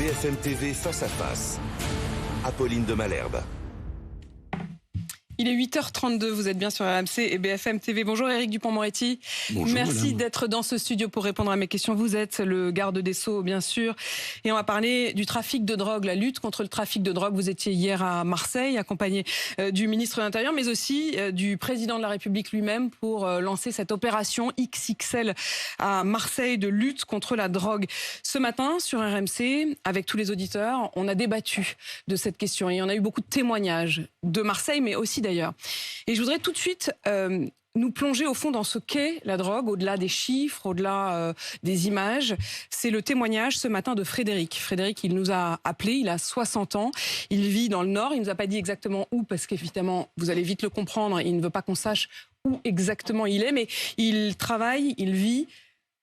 BFM TV Face à Face. Apolline de Malherbe. Il est 8h32, vous êtes bien sur RMC et BFM TV. Bonjour Éric Dupond-Moretti. Bonjour, merci madame. d'être dans ce studio pour répondre à mes questions. Vous êtes le garde des Sceaux, bien sûr. Et on va parler du trafic de drogue, la lutte contre le trafic de drogue. Vous étiez hier à Marseille, accompagné du ministre de l'Intérieur, mais aussi du président de la République lui-même pour lancer cette opération XXL à Marseille de lutte contre la drogue. Ce matin, sur RMC, avec tous les auditeurs, on a débattu de cette question. Et on a eu beaucoup de témoignages de Marseille, mais aussi d'ailleurs. Et je voudrais tout de suite nous plonger au fond dans ce qu'est la drogue, au-delà des chiffres, au-delà des images. C'est le témoignage ce matin de Frédéric. Frédéric, il nous a appelé, il a 60 ans, il vit dans le Nord, il ne nous a pas dit exactement où, parce qu'évidemment, vous allez vite le comprendre, il ne veut pas qu'on sache où exactement il est, mais il travaille, il vit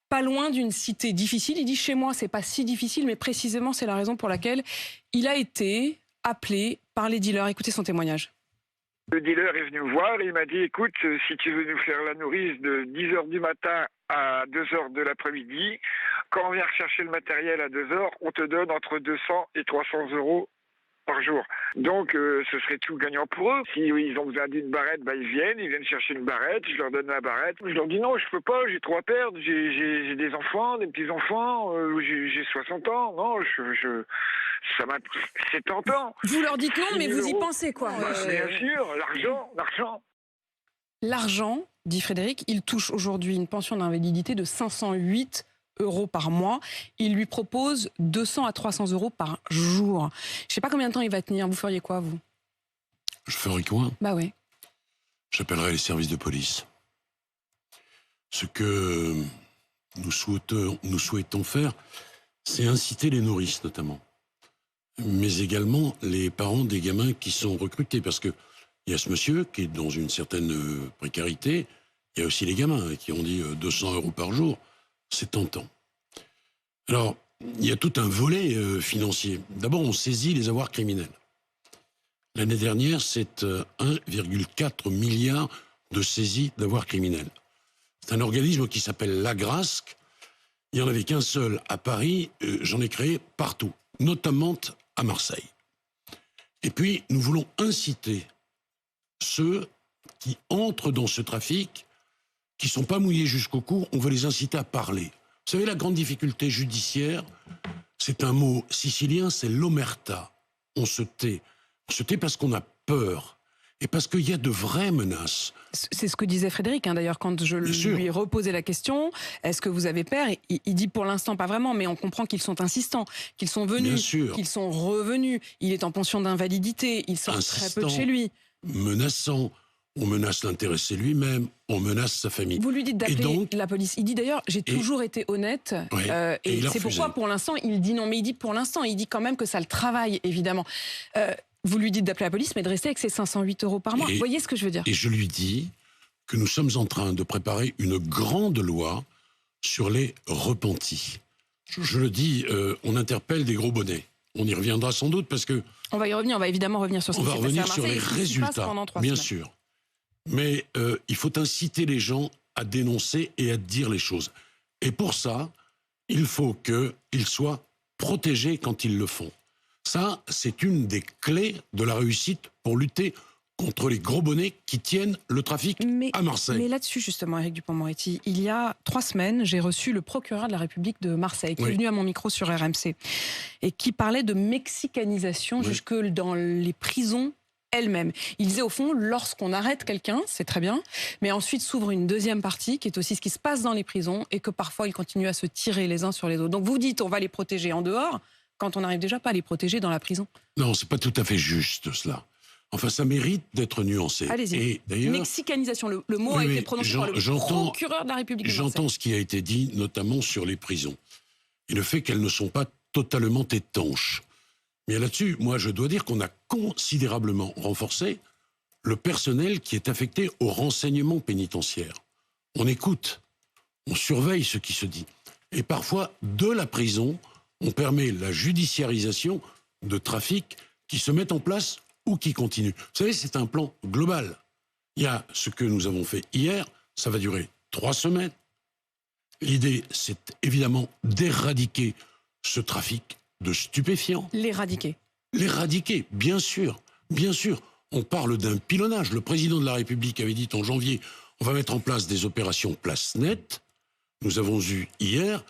pas loin d'une cité difficile. Il dit chez moi, c'est pas si difficile, mais précisément, c'est la raison pour laquelle il a été appelé par les dealers. Écoutez son témoignage. Le dealer est venu me voir et il m'a dit, écoute, si tu veux nous faire la nourrice de 10h du matin à 2h de l'après-midi, quand on vient rechercher le matériel à 2h, on te donne entre 200 et 300 euros par jour. Donc, ce serait tout gagnant pour eux. Si ils ont besoin d'une barrette, ils viennent chercher une barrette, je leur donne la barrette. Je leur dis non, je peux pas, j'ai trop à perdre, j'ai des enfants, des petits-enfants, j'ai 60 ans, non, c'est tentant. Vous leur dites non, mais vous y pensez quoi Bien sûr, l'argent. L'argent, dit Frédéric, il touche aujourd'hui une pension d'invalidité de 508 euros par mois. Il lui propose 200 à 300 euros par jour. Je ne sais pas combien de temps il va tenir. Vous feriez quoi, vous? Je ferai quoi? Bah ouais. J'appellerai les services de police. Ce que nous souhaitons faire, c'est inciter les nourrices notamment, mais également les parents des gamins qui sont recrutés, parce que il y a ce monsieur qui est dans une certaine précarité, il y a aussi les gamins qui ont dit 200 euros par jour. C'est tentant. Alors, il y a tout un volet financier. D'abord, on saisit les avoirs criminels. L'année dernière, c'est 1,4 milliard de saisies d'avoirs criminels. C'est un organisme qui s'appelle l'Agrasc. Il n'y en avait qu'un seul à Paris. J'en ai créé partout, notamment à Marseille. Et puis, nous voulons inciter ceux qui entrent dans ce trafic, qui ne sont pas mouillés jusqu'au cou, on veut les inciter à parler. Vous savez, la grande difficulté judiciaire, c'est un mot sicilien, c'est l'omerta. On se tait. On se tait parce qu'on a peur et parce qu'il y a de vraies menaces. C'est ce que disait Frédéric, d'ailleurs, quand je lui reposais la question, est-ce que vous avez peur? Il dit pour l'instant pas vraiment, mais on comprend qu'ils sont insistants, qu'ils sont venus, qu'ils sont revenus. Il est en pension d'invalidité, il sort très peu de chez lui. Menaçant. On menace l'intéressé lui-même, on menace sa famille. Vous lui dites d'appeler la police. Il dit d'ailleurs, j'ai toujours été honnête. Et c'est pourquoi pour l'instant, il dit non. Mais il dit pour l'instant, il dit quand même que ça le travaille, évidemment. Vous lui dites d'appeler la police, mais de rester avec ses 508 euros par mois. Vous voyez ce que je veux dire? Et je lui dis que nous sommes en train de préparer une grande loi sur les repentis. Je le dis, on interpelle des gros bonnets. On y reviendra sans doute parce que... On va y revenir, on va évidemment revenir sur ce qui s'est passé à Marseille. On va revenir sur les résultats, bien sûr. Mais il faut inciter les gens à dénoncer et à dire les choses. Et pour ça, il faut qu'ils soient protégés quand ils le font. Ça, c'est une des clés de la réussite pour lutter contre les gros bonnets qui tiennent le trafic à Marseille. Mais là-dessus, justement, Éric Dupond-Moretti, il y a 3 semaines, j'ai reçu le procureur de la République de Marseille, qui est venu à mon micro sur RMC, et qui parlait de mexicanisation jusque dans les prisons elle-même. Il disait au fond, lorsqu'on arrête quelqu'un, c'est très bien, mais ensuite s'ouvre une deuxième partie qui est aussi ce qui se passe dans les prisons et que parfois ils continuent à se tirer les uns sur les autres. Donc vous dites on va les protéger en dehors quand on n'arrive déjà pas à les protéger dans la prison. Non, c'est pas tout à fait juste cela. Enfin, ça mérite d'être nuancé. Allez-y. Et d'ailleurs, mexicanisation, le mot a été prononcé par le procureur de la République de Marseille. J'entends ce qui a été dit, notamment sur les prisons. Et le fait qu'elles ne sont pas totalement étanches. Mais là-dessus, moi, je dois dire qu'on a considérablement renforcé le personnel qui est affecté au renseignement pénitentiaire. On écoute, on surveille ce qui se dit. Et parfois, de la prison, on permet la judiciarisation de trafics qui se mettent en place ou qui continuent. Vous savez, c'est un plan global. Il y a ce que nous avons fait hier, ça va durer 3 semaines. L'idée, c'est évidemment d'éradiquer ce trafic de stupéfiants. L'éradiquer. L'éradiquer, bien sûr, bien sûr. On parle d'un pilonnage. Le président de la République avait dit en janvier, on va mettre en place des opérations place nette. Nous avons eu hier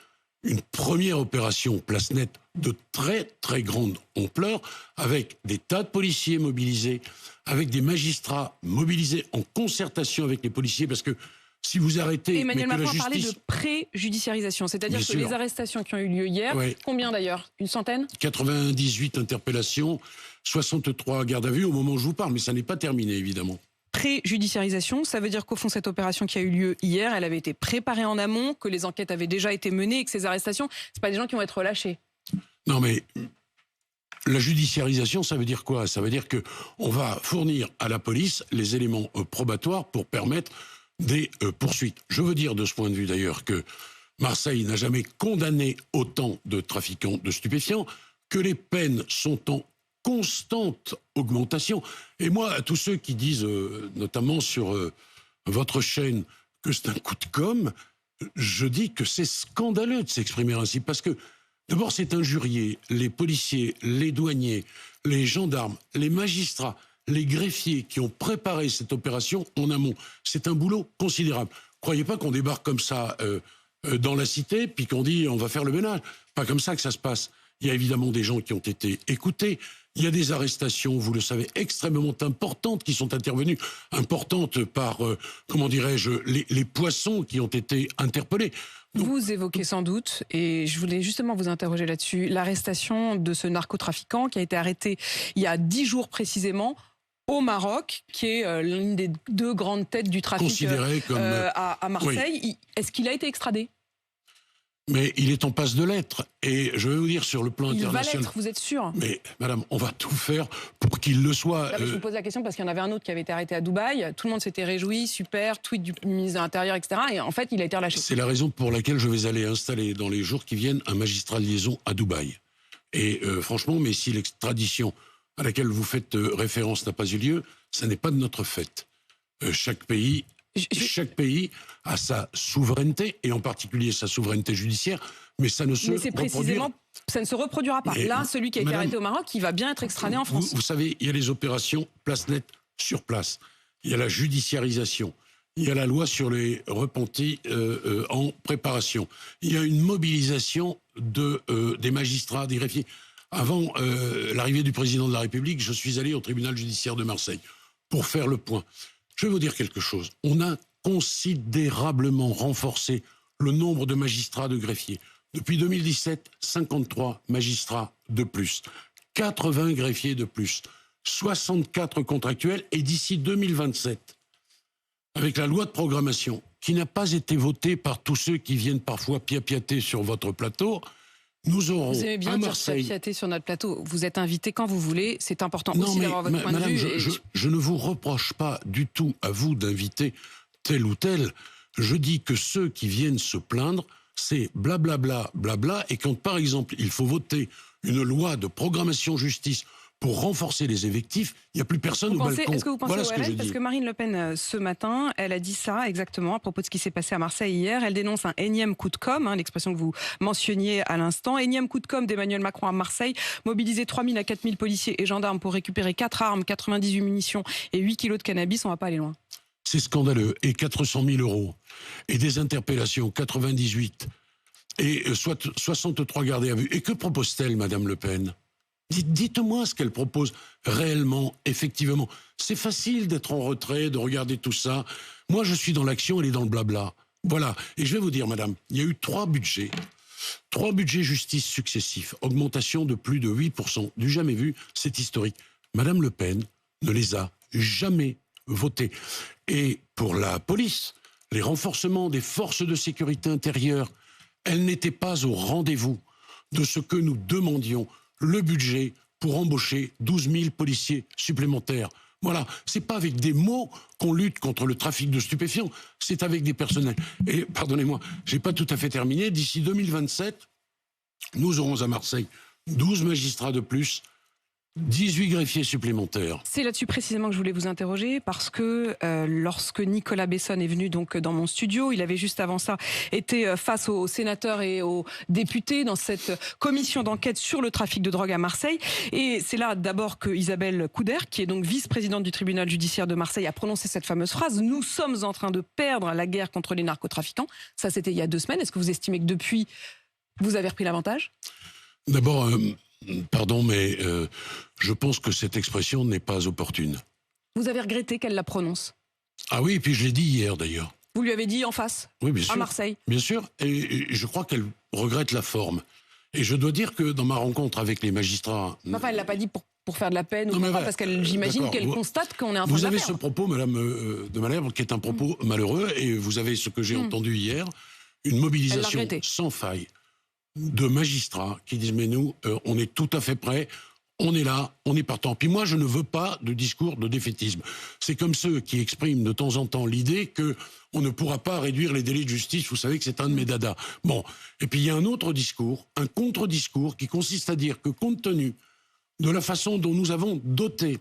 une première opération place nette de très très grande ampleur, avec des tas de policiers mobilisés, avec des magistrats mobilisés en concertation avec les policiers, parce que si vous arrêtez... Emmanuel Macron a parlé de pré-judiciarisation, c'est-à-dire que les arrestations qui ont eu lieu hier, combien d'ailleurs? Une centaine? 98 interpellations, 63 gardes à vue au moment où je vous parle, mais ça n'est pas terminé évidemment. Pré-judiciarisation, ça veut dire qu'au fond, cette opération qui a eu lieu hier, elle avait été préparée en amont, que les enquêtes avaient déjà été menées et que ces arrestations, c'est pas des gens qui vont être relâchés. Non, mais la judiciarisation, ça veut dire quoi? Ça veut dire que on va fournir à la police les éléments probatoires pour permettre des poursuites. Je veux dire de ce point de vue d'ailleurs que Marseille n'a jamais condamné autant de trafiquants de stupéfiants, que les peines sont en constante augmentation. Et moi, à tous ceux qui disent, notamment sur votre chaîne, que c'est un coup de com', je dis que c'est scandaleux de s'exprimer ainsi. Parce que, d'abord, c'est injurier les policiers, les douaniers, les gendarmes, les magistrats, les greffiers qui ont préparé cette opération en amont. C'est un boulot considérable. Croyez pas qu'on débarque comme ça dans la cité, puis qu'on dit on va faire le ménage. Pas comme ça que ça se passe. Il y a évidemment des gens qui ont été écoutés. Il y a des arrestations, vous le savez, extrêmement importantes qui sont intervenues, importantes par, comment dirais-je, les poissons qui ont été interpellés. Donc, vous évoquez sans doute, et je voulais justement vous interroger là-dessus, l'arrestation de ce narcotrafiquant qui a été arrêté il y a 10 jours précisément au Maroc, qui est l'une des 2 grandes têtes du trafic considéré comme, à Marseille. Oui. Est-ce qu'il a été extradé ? Mais il est en passe de l'être. Et je vais vous dire sur le plan international... Il va l'être, vous êtes sûr? Mais madame, on va tout faire pour qu'il le soit. Je vous pose la question parce qu'il y en avait un autre qui avait été arrêté à Dubaï. Tout le monde s'était réjoui, super, tweet du ministre de l'Intérieur, etc. Et en fait, il a été relâché. C'est la raison pour laquelle je vais aller installer dans les jours qui viennent un magistrat de liaison à Dubaï. Et franchement, mais si l'extradition à laquelle vous faites référence n'a pas eu lieu, ça n'est pas de notre fait. Chaque pays a sa souveraineté, et en particulier sa souveraineté judiciaire, mais ça ne se reproduira. Ça ne se reproduira pas. Là, celui qui a été arrêté au Maroc, il va bien être extradé en France. Vous savez, il y a les opérations place nette sur place. Il y a la judiciarisation. Il y a la loi sur les repentis en préparation. Il y a une mobilisation des magistrats, des greffiers. Avant l'arrivée du président de la République, je suis allé au tribunal judiciaire de Marseille pour faire le point. Je vais vous dire quelque chose. On a considérablement renforcé le nombre de magistrats de greffiers. Depuis 2017, 53 magistrats de plus, 80 greffiers de plus, 64 contractuels, et d'ici 2027, avec la loi de programmation, qui n'a pas été votée par tous ceux qui viennent parfois piapiater sur votre plateau, nous aurons vous aimez bien à dire Marseille... piapiater sur notre plateau. Vous êtes invité quand vous voulez. C'est important non, aussi d'avoir votre point madame, de vue. Je ne vous reproche pas du tout à vous d'inviter tel ou tel. Je dis que ceux qui viennent se plaindre, c'est blablabla, blabla, et quand par exemple il faut voter une loi de programmation justice pour renforcer les effectifs, il n'y a plus personne au balcon. Est-ce que vous pensez voilà au RN? Parce dis. que Marine Le Pen, ce matin, elle a dit ça exactement à propos de ce qui s'est passé à Marseille hier. Elle dénonce un énième coup de com', l'expression que vous mentionniez à l'instant. Énième coup de com' d'Emmanuel Macron à Marseille. Mobiliser 3 000 à 4 000 policiers et gendarmes pour récupérer 4 armes, 98 munitions et 8 kilos de cannabis. On ne va pas aller loin. C'est scandaleux. Et 400 000 euros. Et des interpellations, 98. Et 63 gardés à vue. Et que propose-t-elle, Madame Le Pen ? Dites-moi ce qu'elle propose réellement, effectivement. C'est facile d'être en retrait, de regarder tout ça. Moi, je suis dans l'action, elle est dans le blabla. Voilà. Et je vais vous dire, madame, il y a eu 3 budgets justice successifs. Augmentation de plus de 8%. Du jamais vu, c'est historique. Madame Le Pen ne les a jamais votés. Et pour la police, les renforcements des forces de sécurité intérieure, elle n'était pas au rendez-vous de ce que nous demandions. Le budget pour embaucher 12 000 policiers supplémentaires. Voilà, c'est pas avec des mots qu'on lutte contre le trafic de stupéfiants, c'est avec des personnels. Et pardonnez-moi, j'ai pas tout à fait terminé. D'ici 2027, nous aurons à Marseille 12 magistrats de plus, 18 greffiers supplémentaires. C'est là-dessus précisément que je voulais vous interroger parce que lorsque Nicolas Besson est venu donc dans mon studio, il avait juste avant ça été face aux sénateurs et aux députés dans cette commission d'enquête sur le trafic de drogue à Marseille. Et c'est là d'abord que Isabelle Couder, qui est donc vice-présidente du tribunal judiciaire de Marseille, a prononcé cette fameuse phrase: nous sommes en train de perdre la guerre contre les narcotrafiquants. Ça, c'était il y a 2 semaines. Est-ce que vous estimez que depuis, vous avez repris l'avantage ? D'abord, pardon, mais je pense que cette expression n'est pas opportune. Vous avez regretté qu'elle la prononce ? Ah oui, et puis je l'ai dit hier d'ailleurs. Vous lui avez dit en face, Oui, bien sûr. à Marseille. Bien sûr, et je crois qu'elle regrette la forme. Et je dois dire que dans ma rencontre avec les magistrats... Enfin, elle l'a pas dit pour faire de la peine, ou mais pas, parce que j'imagine d'accord. qu'elle constate qu'on est en train Vous de la avez perdre. ce propos, Madame de Malherbe, qui est un propos malheureux, et vous avez ce que j'ai entendu hier, une mobilisation sans faille de magistrats qui disent: mais nous, on est tout à fait prêts, on est là, on est partant. Puis moi, je ne veux pas de discours de défaitisme. C'est comme ceux qui expriment de temps en temps l'idée que on ne pourra pas réduire les délais de justice. Vous savez que c'est un de mes dadas. Bon, et puis il y a un autre discours, un contre-discours qui consiste à dire que compte tenu de la façon dont nous avons doté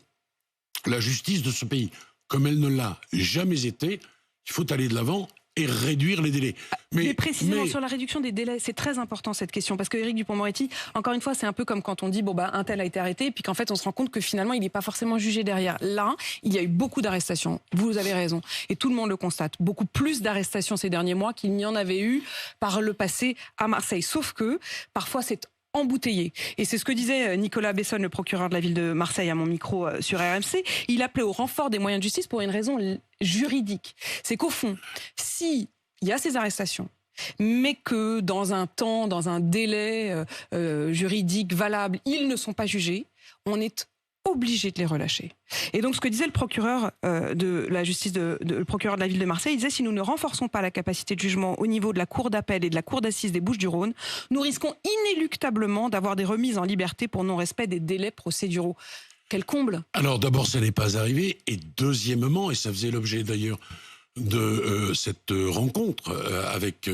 la justice de ce pays, comme elle ne l'a jamais été, il faut aller de l'avant et réduire les délais. Mais précisément sur la réduction des délais, c'est très important cette question, parce que Éric Dupond-Moretti, encore une fois, c'est un peu comme quand on dit un tel a été arrêté, puis qu'en fait on se rend compte que finalement il n'est pas forcément jugé derrière. Là, il y a eu beaucoup d'arrestations, vous avez raison, et tout le monde le constate, beaucoup plus d'arrestations ces derniers mois qu'il n'y en avait eu par le passé à Marseille. Sauf que parfois c'est embouteillé. Et c'est ce que disait Nicolas Besson, le procureur de la ville de Marseille, à mon micro sur RMC. Il appelait au renfort des moyens de justice pour une raison juridique. C'est qu'au fond, si il y a ces arrestations, mais que dans un temps, dans un délai juridique valable, ils ne sont pas jugés, on est obligé de les relâcher. Et donc ce que disait le procureur de la justice, le procureur de la ville de Marseille, il disait: si nous ne renforçons pas la capacité de jugement au niveau de la cour d'appel et de la cour d'assises des Bouches-du-Rhône, nous risquons inéluctablement d'avoir des remises en liberté pour non-respect des délais procéduraux. Quel comble! Alors d'abord, ça n'est pas arrivé, et deuxièmement, et ça faisait l'objet d'ailleurs de cette rencontre avec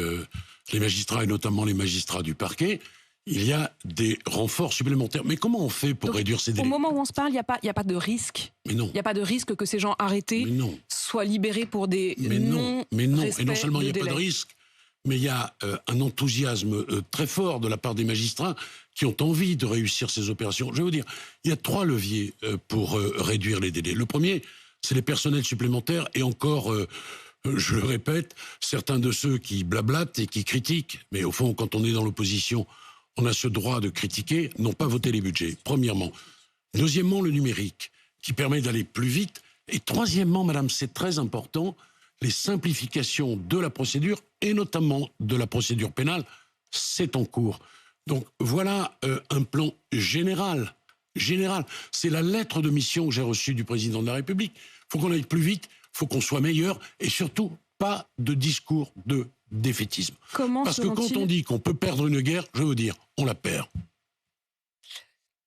les magistrats et notamment les magistrats du parquet, il y a des renforts supplémentaires. Mais comment on fait pour réduire ces délais ? Au moment où on se parle, il n'y a pas de risque. Mais non. Il n'y a pas de risque que ces gens arrêtés soient libérés pour des non. Et non seulement il n'y a pas de risque, mais il y a un enthousiasme très fort de la part des magistrats qui ont envie de réussir ces opérations. Je vais vous dire, il y a 3 leviers pour réduire les délais. Le premier, c'est les personnels supplémentaires, et encore... je le répète, certains de ceux qui blablatent et qui critiquent, mais au fond, quand on est dans l'opposition, on a ce droit de critiquer, n'ont pas voté les budgets, premièrement. Deuxièmement, le numérique, qui permet d'aller plus vite. Et troisièmement, madame, c'est très important, les simplifications de la procédure, et notamment de la procédure pénale, c'est en cours. Donc voilà un plan général. C'est la lettre de mission que j'ai reçue du président de la République. Il faut qu'on aille plus vite, il faut qu'on soit meilleur, et surtout, pas de discours de défaitisme. Parce que quand on dit qu'on peut perdre une guerre, je veux dire, on la perd.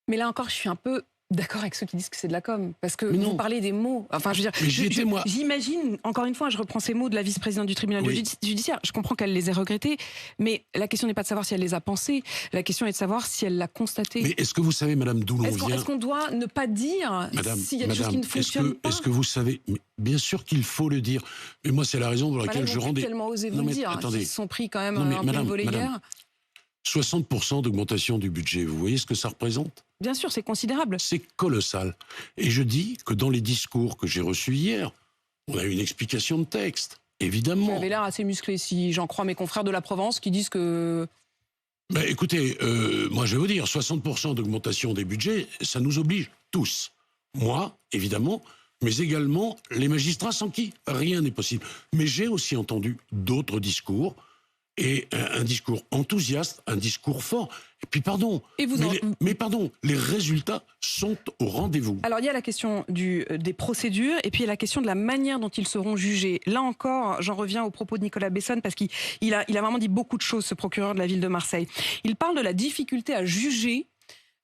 Mais là encore, je suis un peu d'accord avec ceux qui disent que c'est de la com, parce que vous parlez des mots. Enfin, je veux dire, j'imagine, encore une fois, je reprends ces mots de la vice-présidente du tribunal judiciaire. Je comprends qu'elle les ait regrettés, mais la question n'est pas de savoir si elle les a pensés. La question est de savoir si elle l'a constaté. Mais est-ce que vous savez, madame, d'où l'on vient ? Est-ce qu'on doit ne pas dire s'il y a des choses qui ne fonctionnent pas ? Est-ce que vous savez ? Bien sûr qu'il faut le dire. Mais moi, c'est la raison pour laquelle je rendais... tellement osé vous le dire. Attendez. Ils se sont pris quand même un peu volé hier. 60% d'augmentation du budget, vous voyez ce que ça représente ? Bien sûr, c'est considérable. C'est colossal. Et je dis que dans les discours que j'ai reçus hier, on a eu une explication de texte, évidemment. Vous avez l'air assez musclé, si j'en crois mes confrères de la Provence qui disent que... Écoutez, moi je vais vous dire, 60% d'augmentation des budgets, ça nous oblige tous. Moi, évidemment, mais également les magistrats sans qui rien n'est possible. Mais j'ai aussi entendu d'autres discours, et un discours enthousiaste, un discours fort. Et puis pardon, les résultats sont au rendez-vous. Alors il y a la question des procédures, et puis il y a la question de la manière dont ils seront jugés. Là encore, j'en reviens au propos de Nicolas Besson, parce qu'il a vraiment dit beaucoup de choses, ce procureur de la ville de Marseille. Il parle de la difficulté à juger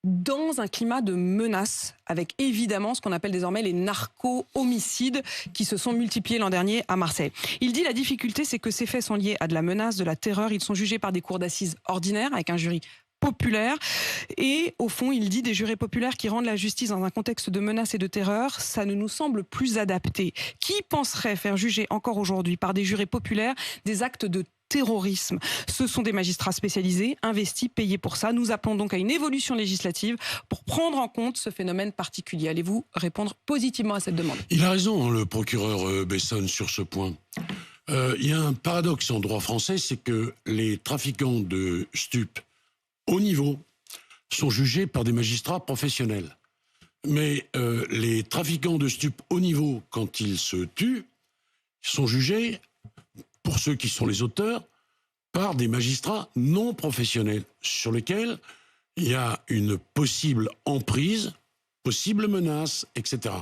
dans un climat de menace, avec évidemment ce qu'on appelle désormais les narco-homicides qui se sont multipliés l'an dernier à Marseille. Il dit la difficulté, c'est que ces faits sont liés à de la menace, de la terreur. Ils sont jugés par des cours d'assises ordinaires, avec un jury populaire. Et au fond, il dit des jurés populaires qui rendent la justice dans un contexte de menace et de terreur, ça ne nous semble plus adapté. Qui penserait faire juger encore aujourd'hui par des jurés populaires des actes de terrorisme? Ce sont des magistrats spécialisés, investis, payés pour ça. Nous appelons donc à une évolution législative pour prendre en compte ce phénomène particulier. Allez-vous répondre positivement à cette demande? Il a raison, le procureur Bessonne, sur ce point. Il y a un paradoxe en droit français, c'est que les trafiquants de stupes haut niveau sont jugés par des magistrats professionnels. Mais les trafiquants de stupes haut niveau, quand ils se tuent, sont jugés, pour ceux qui sont les auteurs, par des magistrats non professionnels, sur lesquels il y a une possible emprise, possible menace, etc.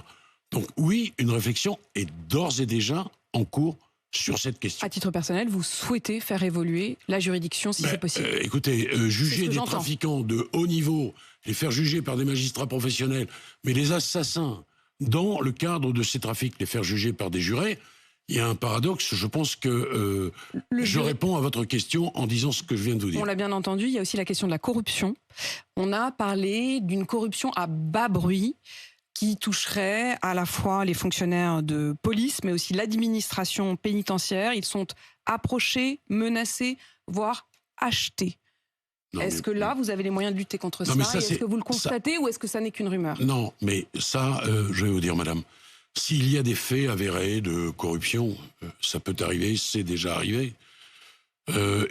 Donc oui, une réflexion est d'ores et déjà en cours sur cette question. À titre personnel, vous souhaitez faire évoluer la juridiction si c'est possible? Écoutez, juger des trafiquants de haut niveau, les faire juger par des magistrats professionnels, mais les assassins, dans le cadre de ces trafics, les faire juger par des jurés, il y a un paradoxe. Je pense que je réponds à votre question en disant ce que je viens de vous dire. On l'a bien entendu, il y a aussi la question de la corruption. On a parlé d'une corruption à bas bruit qui toucherait à la fois les fonctionnaires de police, mais aussi l'administration pénitentiaire. Ils sont approchés, menacés, voire achetés. Est-ce que là, vous avez les moyens de lutter contre ça? Est-ce que vous le constatez ou est-ce que ça n'est qu'une rumeur? Non, mais ça, je vais vous dire, madame, s'il y a des faits avérés de corruption, ça peut arriver, c'est déjà arrivé,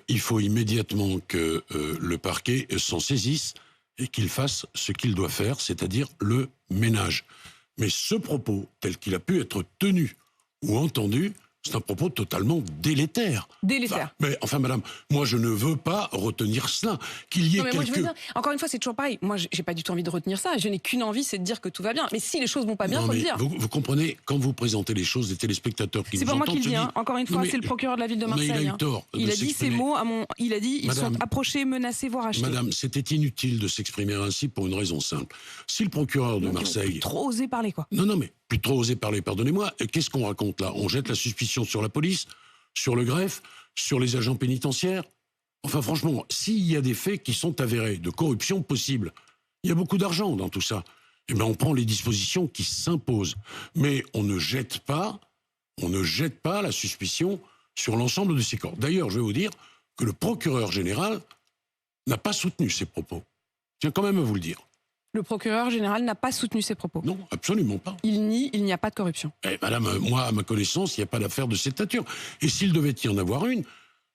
il faut immédiatement que le parquet s'en saisisse et qu'il fasse ce qu'il doit faire, c'est-à-dire le ménage. Mais ce propos, tel qu'il a pu être tenu ou entendu, c'est un propos totalement délétère. Délétère. Enfin, madame, moi, je ne veux pas retenir cela. Qu'il y ait moi, je veux dire, encore une fois, c'est toujours pareil. Moi, j'ai pas du tout envie de retenir ça. Je n'ai qu'une envie, c'est de dire que tout va bien. Mais si les choses vont pas bien, faut le dire. Vous comprenez, quand vous présentez les choses, des téléspectateurs qui nous entendent... C'est pas moi qui le dis, hein. Encore une fois, c'est le procureur de la ville de Marseille. Mais il a eu tort. Il a dit ces mots il a dit, ils sont approchés, menacés, voire achetés. Madame, c'était inutile de s'exprimer ainsi pour une raison simple. Si le procureur de Marseille... Plus trop osé parler, quoi. Non, mais plus trop osé parler, pardonnez-moi. Qu'est-ce qu'on raconte là? On jette la suspicion sur la police, sur le greffe, sur les agents pénitentiaires. Enfin, franchement, s'il y a des faits qui sont avérés de corruption possible, il y a beaucoup d'argent dans tout ça. Eh bien, on prend les dispositions qui s'imposent. Mais on ne jette pas la suspicion sur l'ensemble de ces corps. D'ailleurs, je vais vous dire que le procureur général n'a pas soutenu ces propos. Je tiens quand même à vous le dire. Le procureur général n'a pas soutenu ces propos. Non, absolument pas. Il nie, il n'y a pas de corruption. Madame, moi, à ma connaissance, il n'y a pas d'affaire de cette nature. Et s'il devait y en avoir une,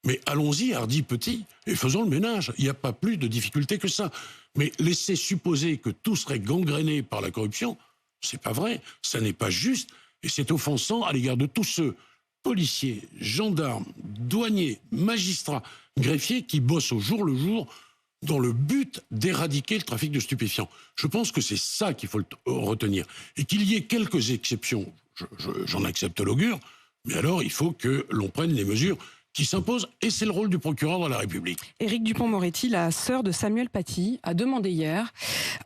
mais allons-y, hardi petit, et faisons le ménage. Il n'y a pas plus de difficulté que ça. Mais laisser supposer que tout serait gangréné par la corruption, c'est pas vrai. Ça n'est pas juste. Et c'est offensant à l'égard de tous ceux, policiers, gendarmes, douaniers, magistrats, greffiers, qui bossent au jour le jour dans le but d'éradiquer le trafic de stupéfiants. Je pense que c'est ça qu'il faut retenir. Et qu'il y ait quelques exceptions, j'en accepte l'augure, mais alors il faut que l'on prenne les mesures qui s'imposent, et c'est le rôle du procureur de la République. Éric Dupond-Moretti, la sœur de Samuel Paty, a demandé hier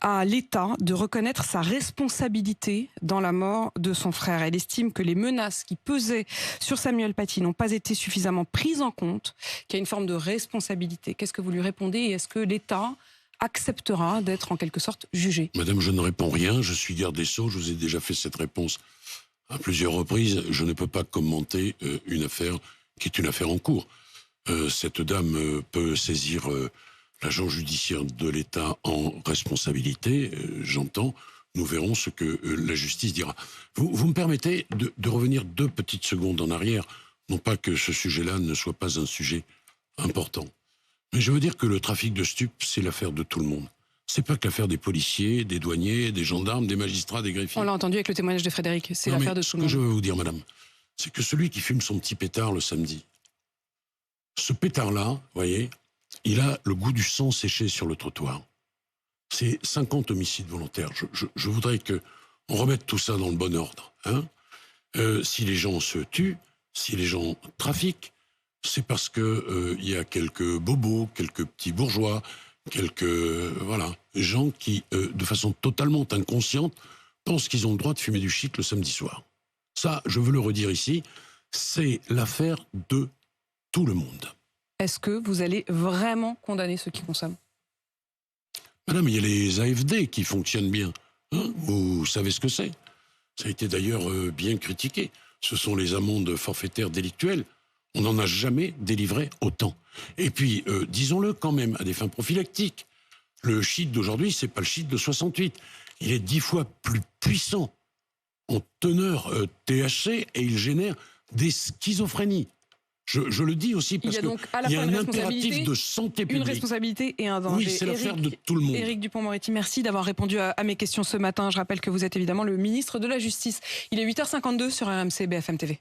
à l'État de reconnaître sa responsabilité dans la mort de son frère. Elle estime que les menaces qui pesaient sur Samuel Paty n'ont pas été suffisamment prises en compte, qu'il y a une forme de responsabilité. Qu'est-ce que vous lui répondez et est-ce que l'État acceptera d'être en quelque sorte jugé? Madame, je ne réponds rien, je suis garde des Sceaux, je vous ai déjà fait cette réponse à plusieurs reprises. Je ne peux pas commenter une affaire qui est une affaire en cours. Cette dame peut saisir l'agent judiciaire de l'État en responsabilité, j'entends. Nous verrons ce que la justice dira. Vous me permettez de revenir 2 petites secondes en arrière, non pas que ce sujet-là ne soit pas un sujet important, mais je veux dire que le trafic de stupes, c'est l'affaire de tout le monde. C'est pas que l'affaire des policiers, des douaniers, des gendarmes, des magistrats, des greffiers. On l'a entendu avec le témoignage de Frédéric, c'est l'affaire de tout le monde. Ce que je veux vous dire, madame, c'est que celui qui fume son petit pétard le samedi, ce pétard-là, vous voyez, il a le goût du sang séché sur le trottoir. C'est 50 homicides volontaires. Je voudrais qu'on remette tout ça dans le bon ordre. Hein. Si les gens se tuent, si les gens trafiquent, c'est parce que y a quelques bobos, quelques petits bourgeois, quelques gens qui, de façon totalement inconsciente, pensent qu'ils ont le droit de fumer du shit le samedi soir. Ça, je veux le redire ici, c'est l'affaire de tout le monde. Est-ce que vous allez vraiment condamner ceux qui consomment? Madame, il y a les AFD qui fonctionnent bien. Hein, vous savez ce que c'est. Ça a été d'ailleurs bien critiqué. Ce sont les amendes forfaitaires délictuelles. On n'en a jamais délivré autant. Et puis, disons-le quand même, à des fins prophylactiques, le shit d'aujourd'hui, c'est pas le shit de 68. Il est 10 fois plus puissant en teneur THC et il génère des schizophrénies. Je le dis aussi parce qu'il y a un impératif de santé publique. Une responsabilité et un danger. Oui, c'est l'affaire de tout le monde. Éric Dupond-Moretti, merci d'avoir répondu à mes questions ce matin. Je rappelle que vous êtes évidemment le ministre de la Justice. Il est 8h52 sur RMC BFM TV.